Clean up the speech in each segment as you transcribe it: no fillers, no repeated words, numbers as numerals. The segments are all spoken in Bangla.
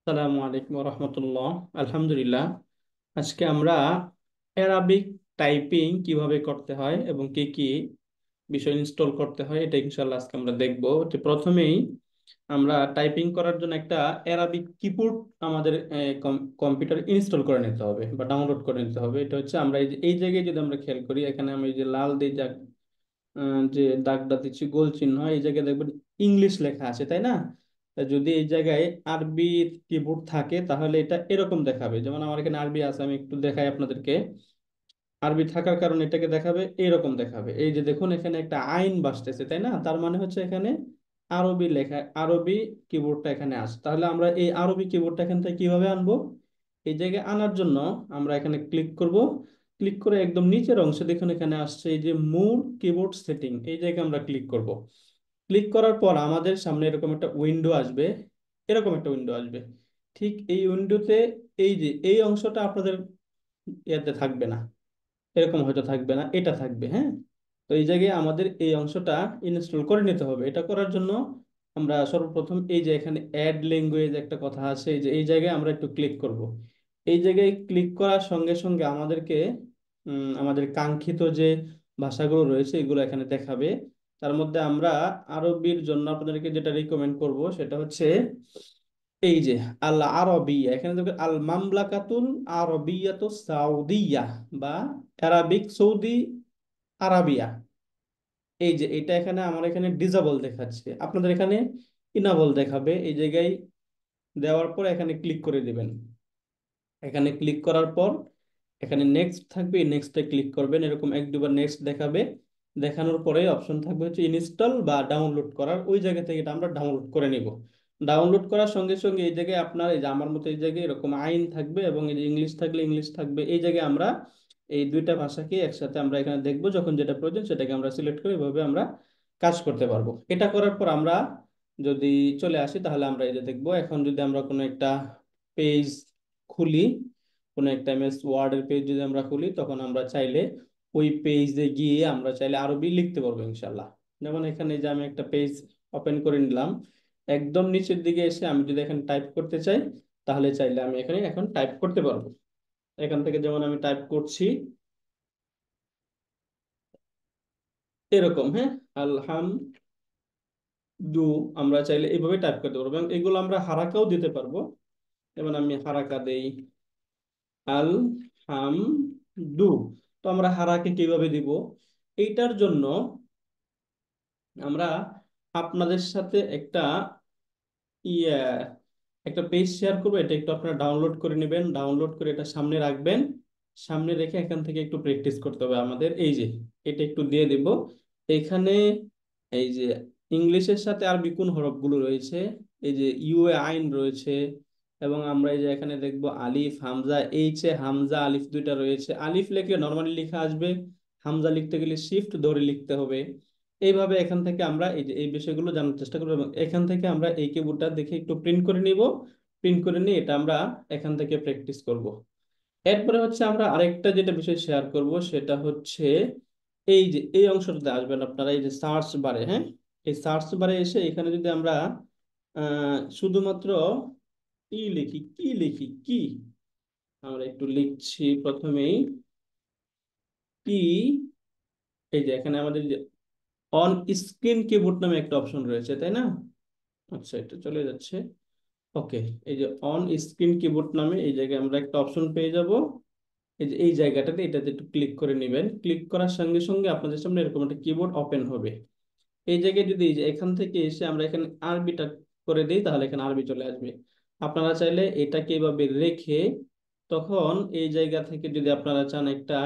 আসসালামু আলাইকুম রহমতুল্লাহ। আলহামদুলিল্লাহ। আজকে আমরা অ্যারাবিক টাইপিং কিভাবে করতে হয় এবং কি কি বিষয় ইনস্টল করতে হয় এটা ইনশাল্লাহ আজকে আমরা দেখব। যে প্রথমেই আমরা টাইপিং করার জন্য একটা অ্যারাবিক কিবোর্ড আমাদের কম্পিউটার ইনস্টল করে নিতে হবে বা ডাউনলোড করে নিতে হবে। এটা হচ্ছে আমরা এই জায়গায় যদি আমরা খেয়াল করি, এখানে আমি এই যে লাল দিয়ে যে দাগটা দিচ্ছি গোল চিহ্ন, এই জায়গায় দেখবেন ইংলিশ লেখা আছে, তাই না? তা যদি এই জায়গায় আরবি কিবোর্ড থাকে তাহলে এটা এরকম দেখাবে। যেমন আমার এখানে আরবি আছে, আমি একটু দেখাই আপনাদেরকে। আরবি থাকার কারণে এটাকে দেখাবে এরকম দেখাবে। এই যে দেখুন এখানে একটা আইন বাসতেছে, তাই না? তার মানে হচ্ছে এখানে আরবি লেখা, আরবি কিবোর্ডটা এখানে আছে। তাহলে আমরা এই আরবি কিবোর্ডটা এখান থেকে কিভাবে আনবো? এই জায়গায় আনার জন্য আমরা এখানে ক্লিক করব। ক্লিক করে একদম নিচের অংশে দেখুন এখানে আসছে এই যে মোর কিবোর্ড সেটিং, এই জায়গায় আমরা ক্লিক করব। ক্লিক করার পর আমাদের সামনে এরকম একটা উইন্ডো আসবে, এরকম একটা উইন্ডো আসবে। ঠিক এই উইন্ডোতে এই যে এই অংশটা আপনাদের ইয়াতে থাকবে না, এরকম হয়তো থাকবে না, এটা থাকবে, হ্যাঁ। তো এই জায়গায় আমাদের এই অংশটা ইনস্টল করে নিতে হবে। এটা করার জন্য আমরা সর্বপ্রথম এই যে এখানে অ্যাড ল্যাঙ্গুয়েজ একটা কথা আছে, এই যে এই জায়গায় আমরা একটু ক্লিক করব। এই জায়গায় ক্লিক করার সঙ্গে সঙ্গে আমাদেরকে আমাদের কাঙ্ক্ষিত যে ভাষাগুলো রয়েছে এগুলো এখানে দেখাবে। তার মধ্যে আমরা আরবির জন্য আপনাদেরকে যেটা রিকমেন্ড করব সেটা হচ্ছে এই যে আল আরবিয়া। এখানে দেখবেন আল মামলাকাতুল আরবিয়াতুস সাউদিয়া বা আরাবিক সৌদি আরাবিয়া। এই যে এটা এখানে আমার এখানে ডিজাবল দেখাচ্ছে, আপনাদের এখানে ইনাবল দেখাবে। এই জায়গায় দেওয়ার পর এখানে ক্লিক করে দিবেন। এখানে ক্লিক করার পর এখানে নেক্সট থাকবে, নেক্সটে ক্লিক করবেন। এরকম এক দুবার নেক্সট দেখাবে। দেখানোর পরে অপশন থাকবে হচ্ছে ইনস্টল বা ডাউনলোড করার, ওই জায়গা থেকে এটা আমরা ডাউনলোড করে নিব। ডাউনলোড করার সঙ্গে সঙ্গে এই জায়গায় আপনার এই যে আমার মতো এই জায়গায় এরকম আইন থাকবে এবং এই যে ইংলিশ থাকলে ইংলিশ থাকবে। এই জায়গায় আমরা এই দুইটা ভাষাকে একসাথে আমরা এখানে দেখবো, যখন যেটা প্রয়োজন সেটাকে আমরা সিলেক্ট করে এভাবে আমরা কাজ করতে পারবো। এটা করার পর আমরা যদি চলে আসি তাহলে আমরা এই যে দেখবো। এখন যদি আমরা কোনো একটা পেজ খুলি, কোনো একটা এমএস ওয়ার্ডের পেজ যদি আমরা খুলি, তখন আমরা চাইলে ওই পেজে গিয়ে আমরা চাইলে আরবি লিখতে পারবো ইনশাল্লাহ। যেমন এখানে যে আমি একটা পেজ ওপেন করে নিলাম, একদম নিচের দিকে এসে আমি যদি এখানে টাইপ করতে চাই তাহলে চাইলে আমি এখানে এখন টাইপ করতে পারবো। এখান থেকে যেমন আমি টাইপ করছি এরকম, হ্যাঁ, আলহামদু, আমরা চাইলে এইভাবে টাইপ করতে পারবো এবং এগুলো আমরা হারাকাও দিতে পারবো। যেমন আমি হারাকা দেই আল হাম দু। তো আমরা হারাকে কিভাবে দিব? এইটার জন্য আমরা আপনাদের সাথে ইয়া একটা পেজ শেয়ার করবো। এটা একটু আপনারা ডাউনলোড করে নেবেন, ডাউনলোড করে এটা সামনে রাখবেন। সামনে রেখে এখান থেকে একটু প্র্যাকটিস করতে হবে আমাদের। এই যে এটা একটু দিয়ে দিব এখানে। এই যে ইংলিশের সাথে আরবি কোন হরফগুলো রয়েছে, এই যে ইউ এ আইন রয়েছে এবং আমরা এই যে এখানে দেখবো আলিফ হামজা, এইচ এ হামজা আলিফ দুইটা রয়েছে। আলিফ লিখলে নর্মালি লেখা আসবে, হামজা লিখতে গেলে শিফট ধরে লিখতে হবে। এইভাবে এখান থেকে আমরা এই যে এই বিষয়গুলো জানার চেষ্টা করবো এবং এখান থেকে আমরা এই কিবোর্ডটা দেখে একটু প্রিন্ট করে নিব। প্রিন্ট করে নিয়ে এটা আমরা এখান থেকে প্র্যাকটিস করব। এরপরে হচ্ছে আমরা আরেকটা যেটা বিষয় শেয়ার করব সেটা হচ্ছে এই যে এই অংশটাতে আসবেন আপনারা, এই যে সার্চ বারে, হ্যাঁ। এই সার্চ বারে এসে এখানে যদি আমরা শুধুমাত্র কি আমরা একটু লিখছি প্রথমেই কি। এই যে এখানে আমাদের অন স্ক্রিন কিবোর্ড নামে একটা অপশন রয়েছে, তাই না? আচ্ছা, এটা চলে যাচ্ছে। ওকে, এই যে অন স্ক্রিন কিবোর্ড নামে এই জায়গায় আমরা একটা অপশন পেয়ে যাব। এই যে এই জায়গাটাতে এটাতে একটু ক্লিক করে নেবেন। ক্লিক করার সঙ্গে সঙ্গে আপনাদের সামনে এরকম একটা কিবোর্ড ওপেন হবে। এই জায়গায় যদি এই যে এখান থেকে এসে আমরা এখানে আরবিটা করে দিই তাহলে এখানে আরবি চলে আসবে। আপনারা চাইলে এটাকে এভাবে রেখে তখন এই জায়গা থেকে যদি আপনারা চান একটা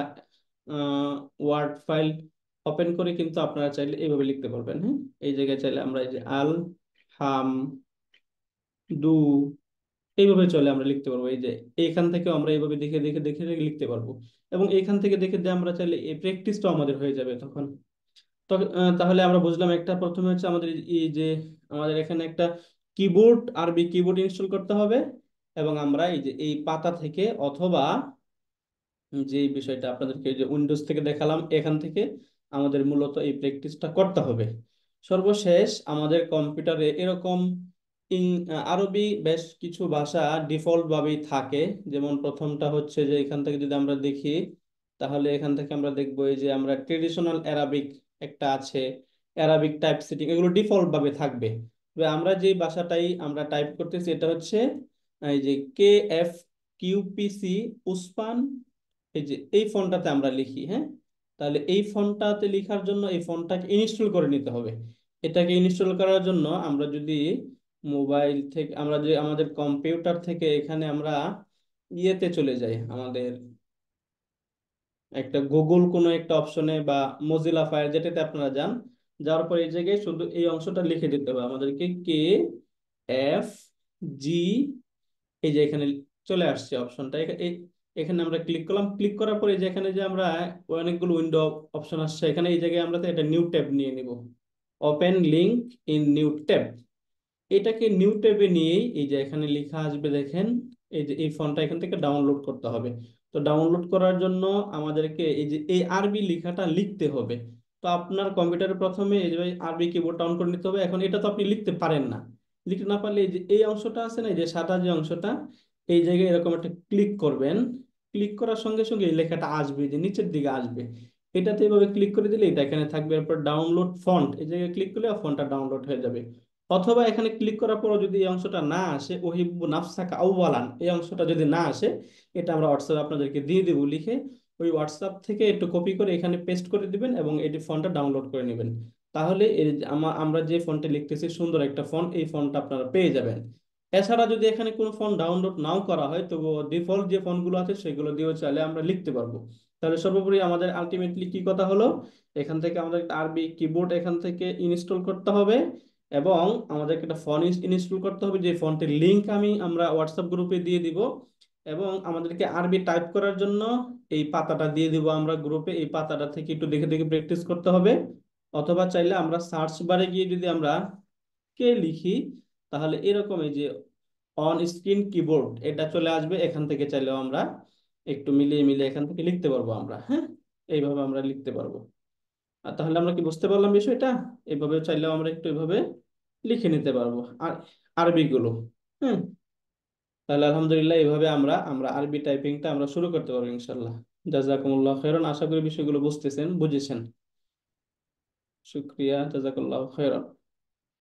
ওয়ার্ড ফাইল ওপেন করে কিন্তু আপনারা চাইলে এইভাবে লিখতে পারবেন, হ্যাঁ। এই জায়গায় চাইলে আমরা এই যে আল হাম দু এইভাবে চলে আমরা লিখতে পারবো। এই যে এইখান থেকে আমরা এইভাবে দেখে দেখে দেখে দেখে লিখতে পারবো এবং এইখান থেকে দেখে দিয়ে আমরা চাইলে এই প্র্যাকটিসটা আমাদের হয়ে যাবে তখন। তাহলে আমরা বুঝলাম একটা, প্রথমে হচ্ছে আমাদের এই যে আমাদের এখানে একটা কিবোর্ড, আরবি কিবোর্ড ইনস্টল করতে হবে এবং আমরা এই যে এই পাতা থেকে অথবা যে বিষয়টা আপনাদেরকে এই যে উইন্ডোজ থেকে দেখালাম এখান থেকে আমাদের মূলত এই প্র্যাকটিসটা করতে হবে। সর্বশেষ আমাদের কম্পিউটারে এরকম আরবি বেশ কিছু ভাষা ডিফল্ট ভাবেই থাকে। যেমন প্রথমটা হচ্ছে যে এখান থেকে যদি আমরা দেখি, তাহলে এখান থেকে আমরা দেখবো এই যে আমরা ট্রেডিশনাল অ্যারাবিক একটা আছে, অ্যারাবিক টাইপ সেটিং, এগুলো ডিফল্ট ভাবে থাকবে। তবে আমরা যে ভাষাটাই আমরা টাইপ করতেছি এটা হচ্ছে এই যে KF QPC উসমান, এই যে এই ফন্টটাতে আমরা লিখি। হ্যাঁ, তাহলে এই ফন্টটাতে লেখার জন্য এই ফন্টটাকে ইনস্টল করে নিতে হবে। এটাকে ইনস্টল করার জন্য আমরা যদি মোবাইল থেকে, আমরা যে আমাদের কম্পিউটার থেকে এখানে আমরা ইয়েতে চলে যাই, আমাদের একটা গুগল কোনো একটা অপশনে বা মজিলা ফায়ার যেটাতে আপনারা যান, যাওয়ার পর এই জায়গায় শুধু এই অংশটা লিখে দিতে হবে আমাদেরকে, KFG, এই যে এখানে চলে আসছে অপশনটা। এখানে আমরা ক্লিক করলাম, ক্লিক করার পরে যে এখানে যে আমরা অনেকগুলো উইন্ডো অপশন আসছে, এখানে এই জায়গায় আমরা তো এটা নিউ ট্যাব নিয়ে নিব, open link in new tab. এটাকে নিউ ট্যাবে নিয়েই এই যে এখানে লেখা আসবে দেখেন, এই যে এই ফন্টটা এখান থেকে ডাউনলোড করতে হবে। তো ডাউনলোড করার জন্য আমাদেরকে এই যে এই আরবি লেখাটা লিখতে হবে। তো আপনার কম্পিউটারে প্রথমে এই যে আরবি কিবোর্ড অন করে নিতে হবে। এখন এটা তো আপনি লিখতে পারেন না, লিখতে না পারলে এই যে এই অংশটা আছে না, এই যে সাদা যে অংশটা, এই জায়গায় এরকম একটা ক্লিক করবেন। ক্লিক করার সঙ্গে সঙ্গে এই লেখাটা আসবে, যে নিচের দিকে আসবে, এটাতে এভাবে ক্লিক করে দিলে এটা এখানে থাকবে। এরপর ডাউনলোড ফন্ট, এই জায়গায় ক্লিক করলে ফন্টটা ডাউনলোড হয়ে যাবে। অথবা এখানে ক্লিক করার পর যদি এই অংশটা না আসে, ওহিব্বু নাফসাকা আউওয়ালান, এই অংশটা যদি না আসে, এটা আমরা হোয়াটসঅ্যাপে আপনাদেরকে দিয়ে দিব লিখে। ওই হোয়াটসঅ্যাপ থেকে একটু কপি করে এখানে পেস্ট করে দিবেন এবং এটি ফন্টটা ডাউনলোড করে নেবেন। তাহলে এই যে আমরা যে ফন্টে লিখতেছি সুন্দর একটা ফন্ট, এই ফন্টটা আপনারা পেয়ে যাবেন। এছাড়া যদি এখানে কোনো ফন্ট ডাউনলোড নাও করা হয়, তো ডিফল্ট যে ফন্টগুলো আছে সেগুলো দিয়েও চাইলে আমরা লিখতে পারবো। তাহলে সর্বোপরি আমাদের আলটিমেটলি কি কথা হলো, এখান থেকে আমাদের একটা আরবি কিবোর্ড এখান থেকে ইনস্টল করতে হবে, এবং আমাদেরকে একটা ফন্ট ইনস্টল করতে হবে, যে ফন্টের লিংক আমরা হোয়াটসঅ্যাপ গ্রুপে দিয়ে দিব। এবং আমাদেরকে আরবি টাইপ করার জন্য এই পাতাটা দিয়ে দিব আমরা গ্রুপে, এই পাতাটা থেকে একটু দেখে দেখে প্র্যাকটিস করতে হবে। অথবা চাইলে আমরা সার্চ বারে গিয়ে যদি আমরা কে লিখি, তাহলে এরকম এই যে অন স্ক্রিন কিবোর্ড এটা চলে আসবে, এখান থেকে চাইলেও আমরা একটু মিলিয়ে মিলিয়ে এখান থেকে লিখতে পারবো আমরা। হ্যাঁ, এইভাবে আমরা লিখতে পারবো। আর তাহলে আমরা কি বুঝতে পারলাম বিষয়টা? এইভাবে চাইলেও আমরা একটু এভাবে লিখে নিতে পারবো আর আরবি গুলো। হ্যাঁ, তাহলে আলহামদুলিল্লাহ এইভাবে আমরা আমরা আরবি টাইপিংটা আমরা শুরু করতে পারবো ইনশাল্লাহ। জাজাকুমুল্লাহ খাইরান, আশা করি বিষয়গুলো বুঝতেছেন, বুঝেছেন। শুক্রিয়া, জাজাকাল্লাহ খাইরান।